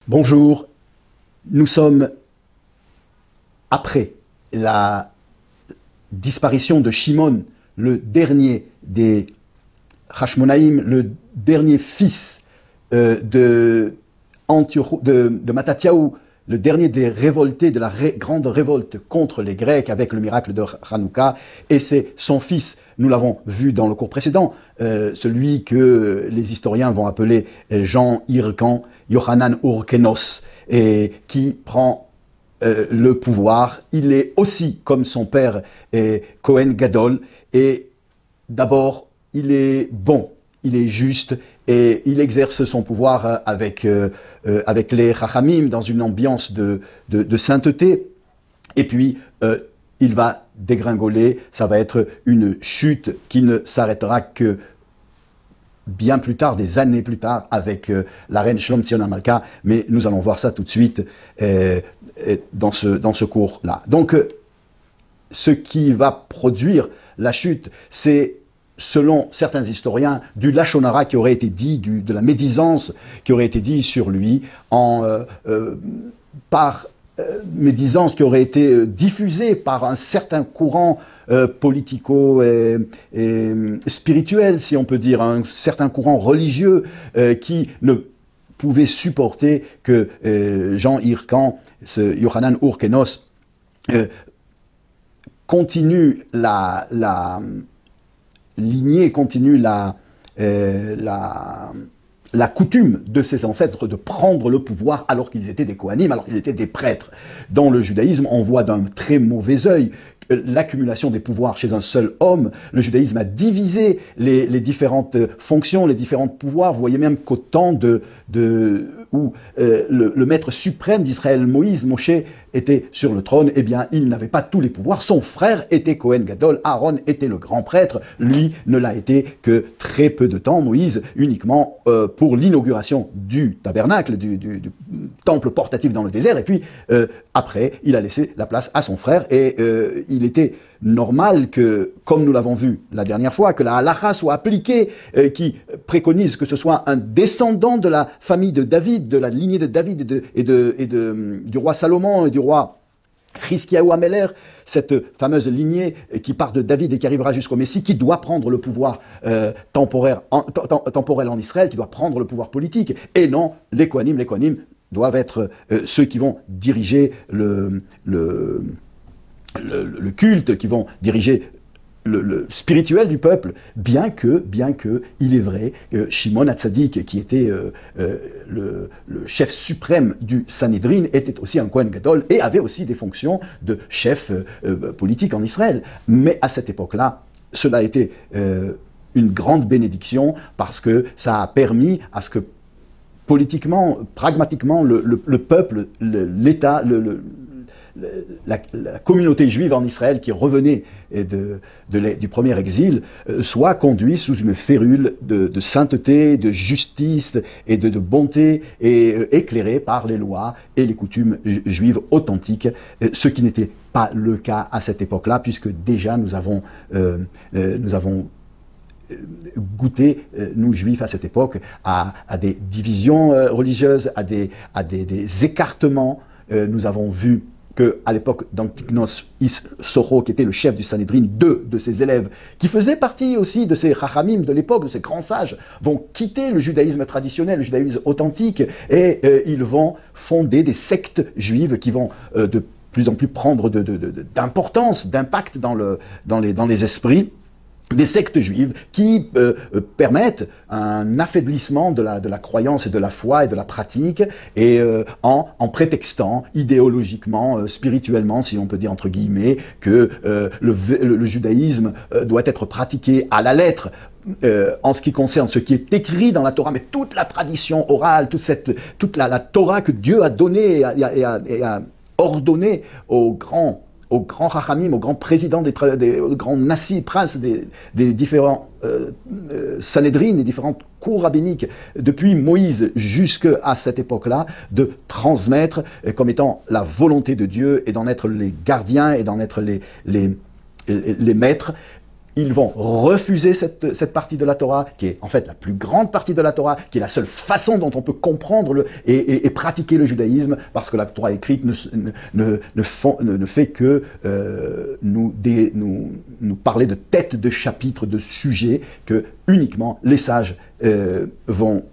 Bonjour, nous sommes après la disparition de Shimon, le dernier des Hashmonaïm, le dernier fils de Mattathiaou, le dernier des révoltés de la grande révolte contre les Grecs avec le miracle de Hanouka, et c'est son fils, nous l'avons vu dans le cours précédent, celui que les historiens vont appeler Jean Hircan, Yohanan Urkenos, et qui prend le pouvoir. Il est aussi, comme son père, Cohen Gadol, et d'abord, il est bon, il est juste, et il exerce son pouvoir avec les Chachamim dans une ambiance de sainteté. Et puis, il va dégringoler, ça va être une chute qui ne s'arrêtera que bien plus tard, des années plus tard, avec la reine Shlom Tzion HaMalka, mais nous allons voir ça tout de suite dans ce cours-là. Donc, ce qui va produire la chute, c'est, selon certains historiens, du lachon hara qui aurait été dit, de la médisance qui aurait été dit sur lui, par médisance qui aurait été diffusée par un certain courant politico et spirituel, si on peut dire, un certain courant religieux qui ne pouvait supporter que Jean Hircan, ce Yohanan Urkenos, continue la lignée, continue la coutume de ses ancêtres de prendre le pouvoir alors qu'ils étaient des Kohanim, alors qu'ils étaient des prêtres. Dans le judaïsme, on voit d'un très mauvais œil l'accumulation des pouvoirs chez un seul homme. Le judaïsme a divisé les différentes fonctions, les différents pouvoirs. Vous voyez même qu'au temps où le maître suprême d'Israël, Moïse, Moshe, était sur le trône, eh bien, il n'avait pas tous les pouvoirs. Son frère était Cohen Gadol, Aaron était le grand prêtre. Lui ne l'a été que très peu de temps, Moïse, uniquement pour l'inauguration du tabernacle, du temple portatif dans le désert. Et puis, après, il a laissé la place à son frère et il était normal que, comme nous l'avons vu la dernière fois, que la halakha soit appliquée, qui préconise que ce soit un descendant de la famille de David, de la lignée de David du roi Salomon et du roi Hiskiaou Améler, cette fameuse lignée qui part de David et qui arrivera jusqu'au Messie, qui doit prendre le pouvoir temporel en Israël, qui doit prendre le pouvoir politique, et non les Kohanim. Les Kohanim doivent être ceux qui vont diriger le culte, qui vont diriger le spirituel du peuple, bien que, il est vrai, Shimon HaTzadik, qui était le chef suprême du Sanhédrin, était aussi un Kohen Gadol et avait aussi des fonctions de chef politique en Israël. Mais à cette époque-là, cela a été une grande bénédiction parce que ça a permis à ce que politiquement, pragmatiquement, le peuple, l'État, la communauté juive en Israël qui revenait du premier exil soit conduite sous une férule de sainteté, de justice et de bonté et éclairée par les lois et les coutumes juives authentiques, ce qui n'était pas le cas à cette époque-là, puisque déjà nous avons goûté, nous juifs à cette époque, à des divisions religieuses, à des écartements. Nous avons vu qu'à l'époque d'Antichnos Soro, qui était le chef du Sanhédrin, deux de ses élèves, qui faisaient partie aussi de ces Chachamim de l'époque, de ces grands sages, vont quitter le judaïsme traditionnel, le judaïsme authentique, et ils vont fonder des sectes juives qui vont de plus en plus prendre d'importance, d'impact dans les esprits. Des sectes juives qui permettent un affaiblissement de la croyance et de la foi et de la pratique, et en prétextant idéologiquement, spirituellement, si on peut dire entre guillemets, que le judaïsme doit être pratiqué à la lettre, en ce qui concerne ce qui est écrit dans la Torah, mais toute la tradition orale, toute la Torah que Dieu a donnée et a ordonnée aux grands Chachamim, aux grands présidents, aux grands nassis, princes des différents Sanhédrin, des différentes cours rabbiniques, depuis Moïse jusqu'à cette époque-là, de transmettre comme étant la volonté de Dieu et d'en être les gardiens et d'en être les maîtres, ils vont refuser cette partie de la Torah, qui est en fait la plus grande partie de la Torah, qui est la seule façon dont on peut comprendre et pratiquer le judaïsme, parce que la Torah écrite ne fait que nous parler de têtes de chapitres, de sujets que uniquement les sages vont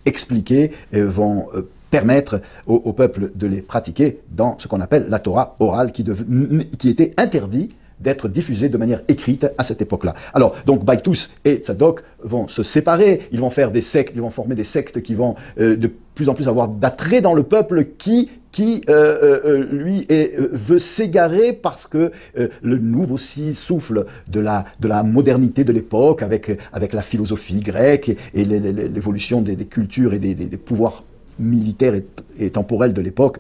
expliquer, vont permettre au peuple de les pratiquer dans ce qu'on appelle la Torah orale, qui était interdit d'être diffusée de manière écrite à cette époque-là. Alors, donc, Baïtous et Tzadok vont se séparer, ils vont faire des sectes, ils vont former des sectes qui vont de plus en plus avoir d'attrait dans le peuple qui lui veut s'égarer parce que le nouveau souffle de la modernité de l'époque, avec la philosophie grecque et l'évolution des cultures et des pouvoirs militaires et temporels de l'époque,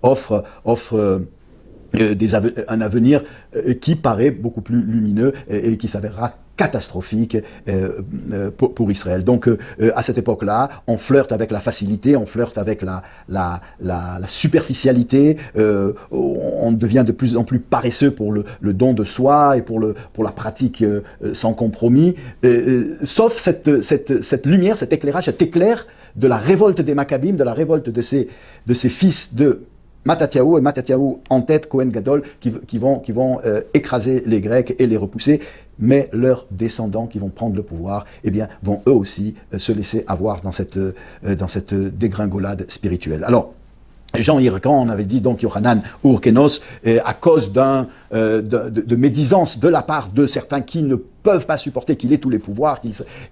offre un avenir qui paraît beaucoup plus lumineux et qui s'avérera catastrophique pour Israël. Donc à cette époque-là, on flirte avec la facilité, on flirte avec la superficialité, on devient de plus en plus paresseux pour le don de soi et pour la pratique sans compromis, sauf cette lumière, cet éclairage, cet éclair de la révolte des Maccabim, de la révolte de ces fils de Mattathiaou, et Mattathiaou en tête, Cohen Gadol, qui vont écraser les Grecs et les repousser, mais leurs descendants qui vont prendre le pouvoir, eh bien, vont eux aussi se laisser avoir dans cette dégringolade spirituelle. Alors, Jean Hircan, on avait dit donc Yochanan Urkenos, à cause de médisance de la part de certains qui ne peuvent pas supporter qu'il ait tous les pouvoirs,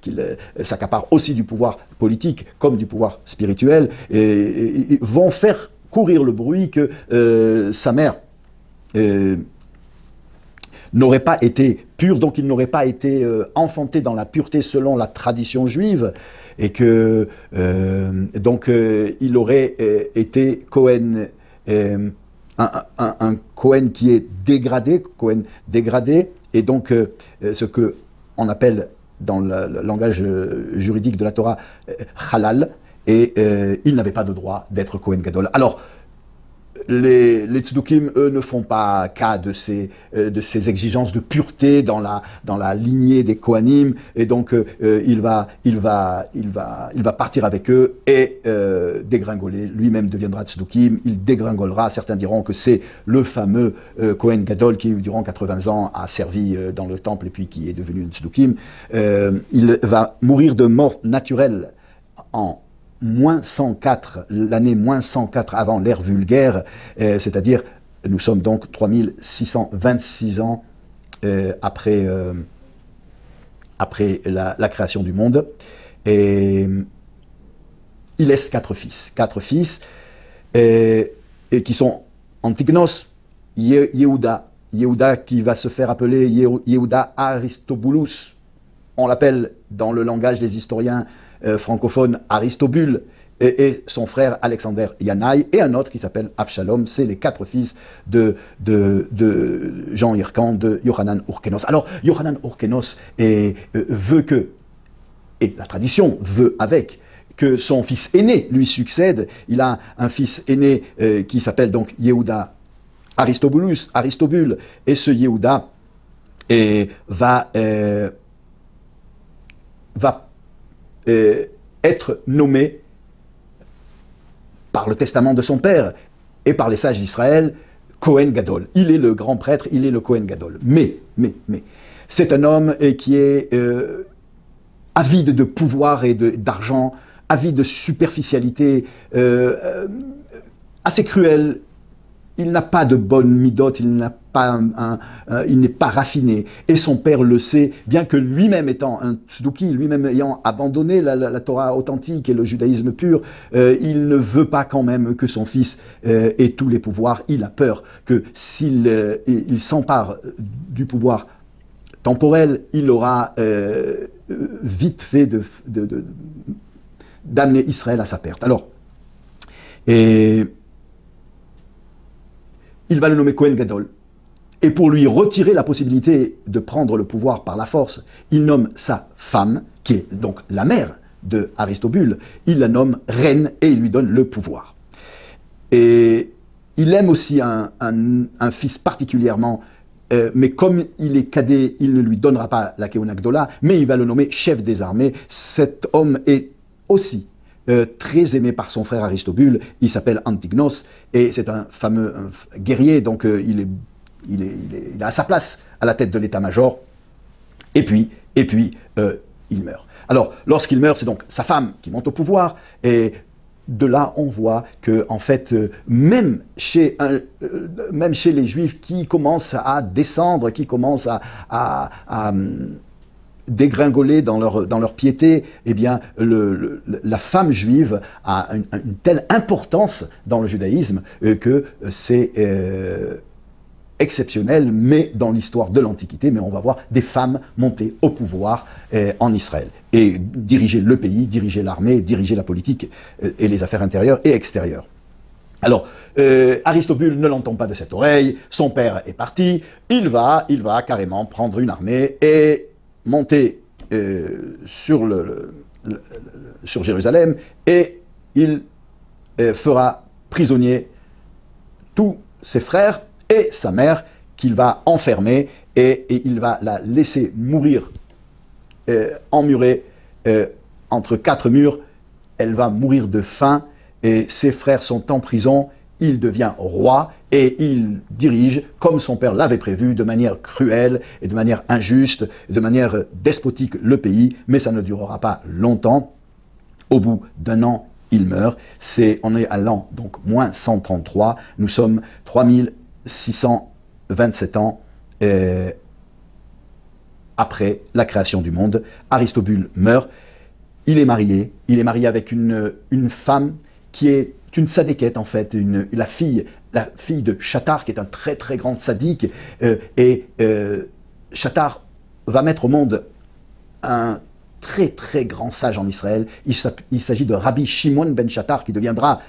qu'il s'accapare aussi du pouvoir politique comme du pouvoir spirituel, et vont faire courir le bruit que sa mère n'aurait pas été pure, donc il n'aurait pas été enfanté dans la pureté selon la tradition juive, et que donc il aurait été Cohen, un Cohen qui est dégradé, et donc ce que on appelle dans le langage juridique de la Torah halal, et il n'avait pas de droit d'être Cohen Gadol. Alors, les Tzdukim, eux, ne font pas cas de ces exigences de pureté dans la lignée des Kohanim, et donc il va partir avec eux et dégringoler. Lui-même deviendra Tzdukim, il dégringolera. Certains diront que c'est le fameux Cohen Gadol qui, durant 80 ans, a servi dans le temple et puis qui est devenu un Tzdukim. Il va mourir de mort naturelle en moins 104, l'année moins 104 avant l'ère vulgaire, c'est-à-dire, nous sommes donc 3626 ans après la création du monde, et il laisse quatre fils et qui sont Antignos, Yehuda qui va se faire appeler Yehuda Aristobulus, on l'appelle dans le langage des historiens francophone Aristobule, et son frère Alexander Yanaï, et un autre qui s'appelle Avshalom. C'est les quatre fils de Jean Hircan, de Yochanan Urkenos. Alors, Yochanan Urkenos veut que, et la tradition veut avec, que son fils aîné lui succède. Il a un fils aîné qui s'appelle donc Yehuda Aristobule, et ce Yehuda va être nommé par le testament de son père et par les sages d'Israël Cohen Gadol. Il est le grand prêtre, il est le Cohen Gadol. Mais, c'est un homme qui est avide de pouvoir et d'argent, avide de superficialité, assez cruel. Il n'a pas de bonne midote, il n'est pas raffiné. Et son père le sait, bien que lui-même étant un tzduki, lui-même ayant abandonné la Torah authentique et le judaïsme pur, il ne veut pas quand même que son fils ait tous les pouvoirs. Il a peur que s'il s'empare du pouvoir temporel, il aura vite fait d'amener Israël à sa perte. Alors, il va le nommer Cohen Gadol. Et pour lui retirer la possibilité de prendre le pouvoir par la force, il nomme sa femme, qui est donc la mère de Aristobule, il la nomme reine et il lui donne le pouvoir. Et il aime aussi un fils particulièrement mais comme il est cadet, il ne lui donnera pas la Keuna Gdola, mais il va le nommer chef des armées. Cet homme est aussi très aimé par son frère Aristobule. Il s'appelle Antignos et c'est un fameux guerrier, donc il est à sa place à la tête de l'état-major. Et puis, il meurt. Alors, lorsqu'il meurt, c'est donc sa femme qui monte au pouvoir et de là, on voit que, en fait, même chez les Juifs qui commencent à descendre, qui commencent à dégringoler dans leur piété, eh bien, la femme juive a une telle importance dans le judaïsme que c'est exceptionnel, mais dans l'histoire de l'Antiquité, mais on va voir des femmes monter au pouvoir en Israël et diriger le pays, diriger l'armée, diriger la politique et les affaires intérieures et extérieures. Alors, Aristobule ne l'entend pas de cette oreille, son père est parti, il va carrément prendre une armée et monter sur Jérusalem et il fera prisonnier tous ses frères et sa mère qu'il va enfermer et il va la laisser mourir emmurée entre 4 murs. Elle va mourir de faim et ses frères sont en prison. Il devient roi et il dirige, comme son père l'avait prévu, de manière cruelle et de manière injuste, de manière despotique le pays, mais ça ne durera pas longtemps. Au bout d'un an, il meurt. On est à l'an, donc moins 133, nous sommes 3627 ans après la création du monde. Aristobule meurt. Il est marié avec une femme qui est une sadéquette en fait, la fille de Shatar, qui est un très très grand sadique, Shatar va mettre au monde un très très grand sage en Israël. Il s'agit de Rabbi Shimon ben Shatar qui deviendra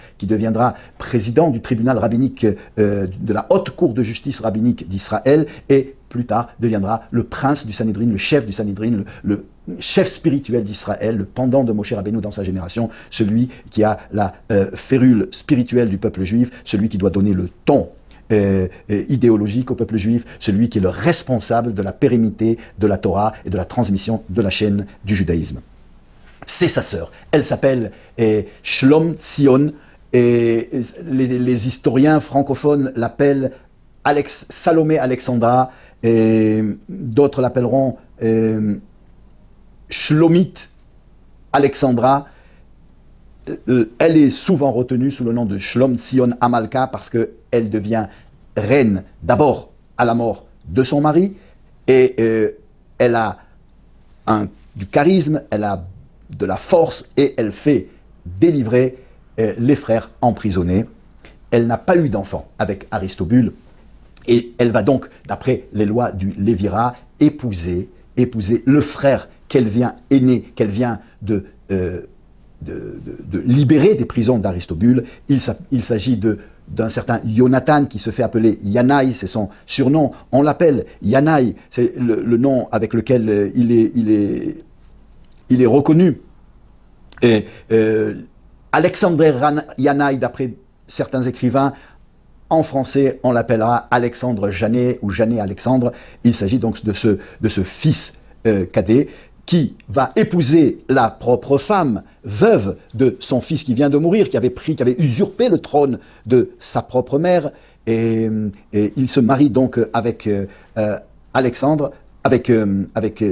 président du tribunal rabbinique de la haute cour de justice rabbinique d'Israël et plus tard deviendra le prince du Sanhédrin, le chef du Sanhédrin, le chef spirituel d'Israël, le pendant de Moshe Rabbeinu dans sa génération, celui qui a la férule spirituelle du peuple juif, celui qui doit donner le ton idéologique au peuple juif, celui qui est le responsable de la pérennité de la Torah et de la transmission de la chaîne du judaïsme. C'est sa sœur. Elle s'appelle Shlom Tzion et les historiens francophones l'appellent Salomé Alexandra et d'autres l'appelleront Shlomit Alexandra. Elle est souvent retenue sous le nom de Shlom Tzion Amalka parce qu'elle devient reine d'abord à la mort de son mari et elle a du charisme, elle a de la force et elle fait délivrer les frères emprisonnés. Elle n'a pas eu d'enfant avec Aristobule et elle va donc, d'après les lois du Lévira, épouser le frère qu'elle vient de libérer des prisons d'Aristobule. Il s'agit d'un certain Jonathan qui se fait appeler Yanaï, c'est son surnom. On l'appelle Yanaï, c'est le nom avec lequel il est reconnu. Et Alexandre Yanaï, d'après certains écrivains, en français, on l'appellera Alexandre Janet ou Janet Alexandre. Il s'agit donc de ce fils cadet qui va épouser la propre femme, veuve de son fils qui vient de mourir, qui avait usurpé le trône de sa propre mère. Et il se marie donc avec Alexandre, avec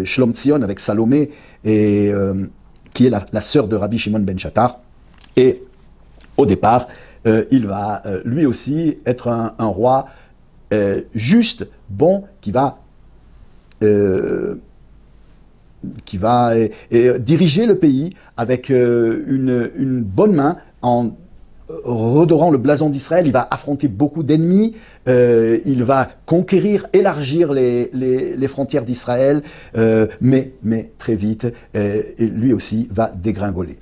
Shlom Tzion, avec Salomé, qui est la sœur de Rabbi Shimon ben Shatar. Et au départ, il va lui aussi être un roi juste, bon, qui va diriger le pays avec une bonne main en redorant le blason d'Israël. Il va affronter beaucoup d'ennemis, il va conquérir, élargir les frontières d'Israël, mais très vite, lui aussi va dégringoler.